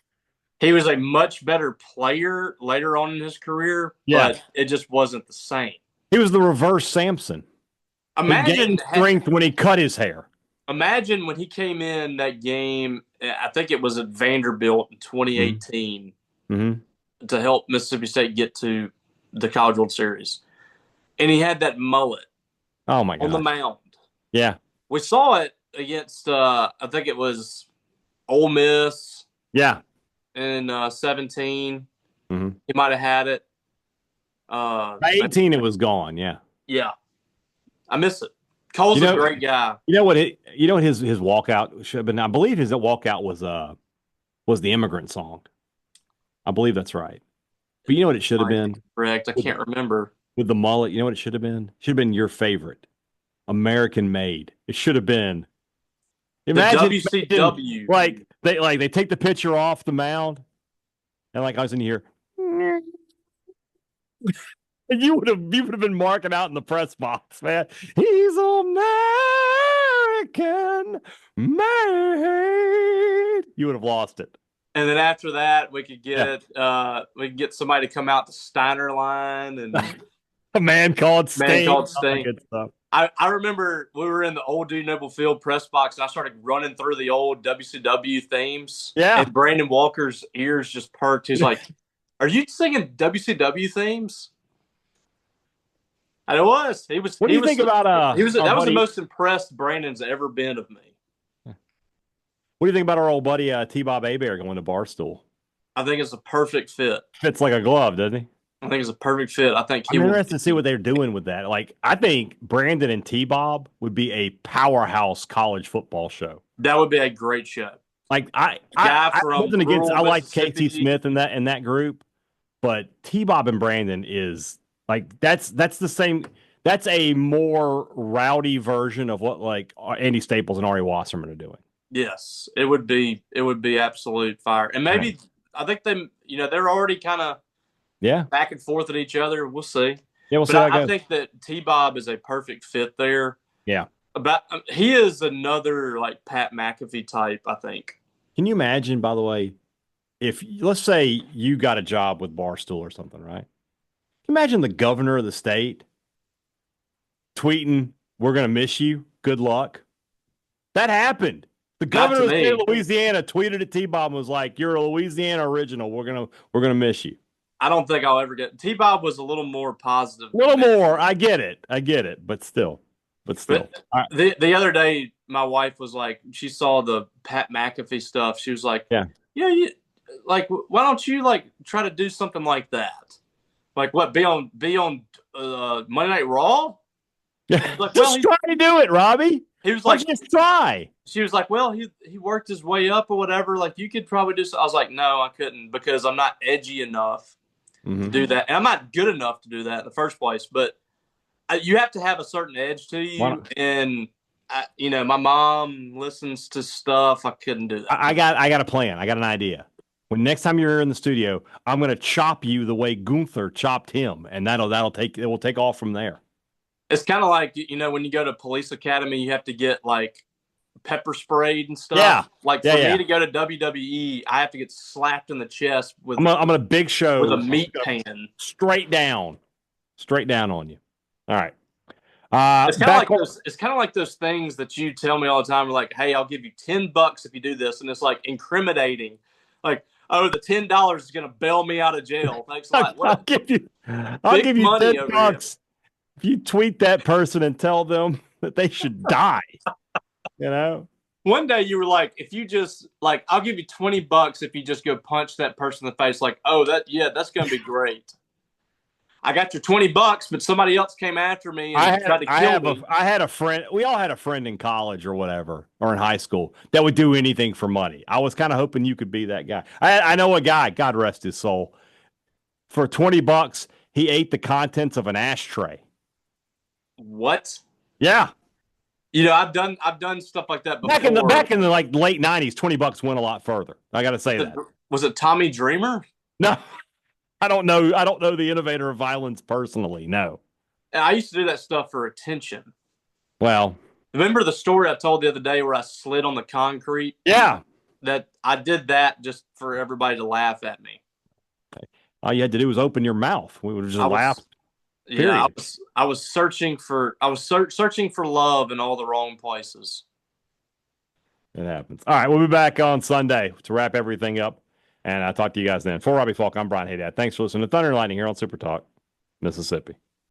Speaker 3: He was a much better player later on in his career, but it just wasn't the same.
Speaker 2: He was the reverse Samson.
Speaker 3: Imagine
Speaker 2: he gained strength when he cut his hair.
Speaker 3: Imagine when he came in that game, I think it was at Vanderbilt in 2018, to help Mississippi State get to the College World Series. And he had that mullet.
Speaker 2: Oh, my God.
Speaker 3: On the mound.
Speaker 2: Yeah.
Speaker 3: We saw it against, I think it was Ole Miss.
Speaker 2: Yeah.
Speaker 3: In 17.
Speaker 2: Mm-hmm.
Speaker 3: He might have had it.
Speaker 2: By 18, it was gone, yeah.
Speaker 3: Yeah. I miss it. Cole's a great guy.
Speaker 2: You know what his walkout should have been? I believe his walkout was the Immigrant Song. I believe that's right. But you know what it should have been?
Speaker 3: Correct. I can't remember.
Speaker 2: With the mullet, you know what it should have been? It should have been Your Favorite. American made. It should have been.
Speaker 3: The
Speaker 2: Imagine,
Speaker 3: WCW.
Speaker 2: they take the picture off the mound, and like I was in here, and you would have been marking out in the press box, man. He's American made. You would have lost it.
Speaker 3: And then after that, we could get somebody to come out the Steiner line and
Speaker 2: a man called Sting.
Speaker 3: Good stuff. I remember we were in the old Dude Noble Field press box, and I started running through the old WCW themes.
Speaker 2: Yeah.
Speaker 3: And Brandon Walker's ears just perked. He's like, "Are you singing WCW themes?" And it was. He was.
Speaker 2: What do you think about
Speaker 3: That was the most impressed Brandon's ever been of me.
Speaker 2: What do you think about our old buddy T-Bob Hebert going to Barstool?
Speaker 3: I think it's a perfect fit.
Speaker 2: Fits like a glove, doesn't he?
Speaker 3: I think it's a perfect fit. I think
Speaker 2: I'm interested to see what they're doing with that. Like, I think Brandon and T-Bob would be a powerhouse college football show.
Speaker 3: That would be a great show.
Speaker 2: Like, I like Casey Smith in that group, but T-Bob and Brandon is like that's the same. That's a more rowdy version of what like Andy Staples and Ari Wasserman are doing.
Speaker 3: Yes, it would be absolute fire. And maybe I think they're already kind of back and forth at each other. We'll see.
Speaker 2: Yeah, we'll see.
Speaker 3: I think that T-Bob is a perfect fit there.
Speaker 2: Yeah.
Speaker 3: He is another like Pat McAfee type, I think.
Speaker 2: Can you imagine, by the way, if let's say you got a job with Barstool or something, right? Imagine the governor of the state tweeting, "We're going to miss you. Good luck." That happened. The governor of the state of Louisiana tweeted at T-Bob and was like, "You're a Louisiana original. We're gonna miss you."
Speaker 3: I don't think I'll ever get T-Bob was a little more positive.
Speaker 2: A little more. I get it, but still.
Speaker 3: The other day, my wife was like, she saw the Pat McAfee stuff. She was like, "Yeah, like why don't you like try to do something like that? Like what? Be on Monday Night Raw?
Speaker 2: Like, just try to do it, Robbie."
Speaker 3: He was like,
Speaker 2: just try.
Speaker 3: She was like, well, he worked his way up or whatever. Like, you could probably do so. I was like, no, I couldn't because I'm not edgy enough to do that. And I'm not good enough to do that in the first place. But you have to have a certain edge to you. And, my mom listens to stuff. I couldn't do that.
Speaker 2: I got a plan. I got an idea. When next time you're in the studio, I'm going to chop you the way Gunther chopped him. And it will take off from there.
Speaker 3: It's kind of like, when you go to police academy, you have to get like pepper sprayed and stuff.
Speaker 2: Yeah.
Speaker 3: Like for me to go to WWE, I have to get slapped in the chest with.
Speaker 2: I'm a big show
Speaker 3: with a meat pan
Speaker 2: straight down on you. All right.
Speaker 3: It's kind of like those things that you tell me all the time. Like, hey, I'll give you $10 if you do this, and it's like incriminating. Like, oh, the $10 is going to bail me out of jail. Thanks a lot.
Speaker 2: I'll give you $10. If you tweet that person and tell them that they should die,
Speaker 3: One day you were like, if you just like, I'll give you $20 if you just go punch that person in the face. Like, oh, that's going to be great. I got your $20, but somebody else came after me and tried to kill me.
Speaker 2: I had a friend. We all had a friend in college or whatever, or in high school that would do anything for money. I was kind of hoping you could be that guy. I know a guy, God rest his soul, for $20, he ate the contents of an ashtray.
Speaker 3: What?
Speaker 2: Yeah.
Speaker 3: I've done stuff like that before.
Speaker 2: Back in the like late 90s, $20 went a lot further. I got to say that.
Speaker 3: Was it Tommy Dreamer?
Speaker 2: No. I don't know the innovator of violence personally. No.
Speaker 3: I used to do that stuff for attention.
Speaker 2: Well,
Speaker 3: remember the story I told the other day where I slid on the concrete?
Speaker 2: Yeah.
Speaker 3: That I did that just for everybody to laugh at me.
Speaker 2: Okay. All you had to do was open your mouth. We would have just laughed.
Speaker 3: Yeah, I was searching for love in all the wrong places.
Speaker 2: It happens. All right, we'll be back on Sunday to wrap everything up, and I'll talk to you guys then. For Robbie Faulk, I'm Brian Hadad. Thanks for listening to Thunder and Lightning here on SuperTalk, Mississippi.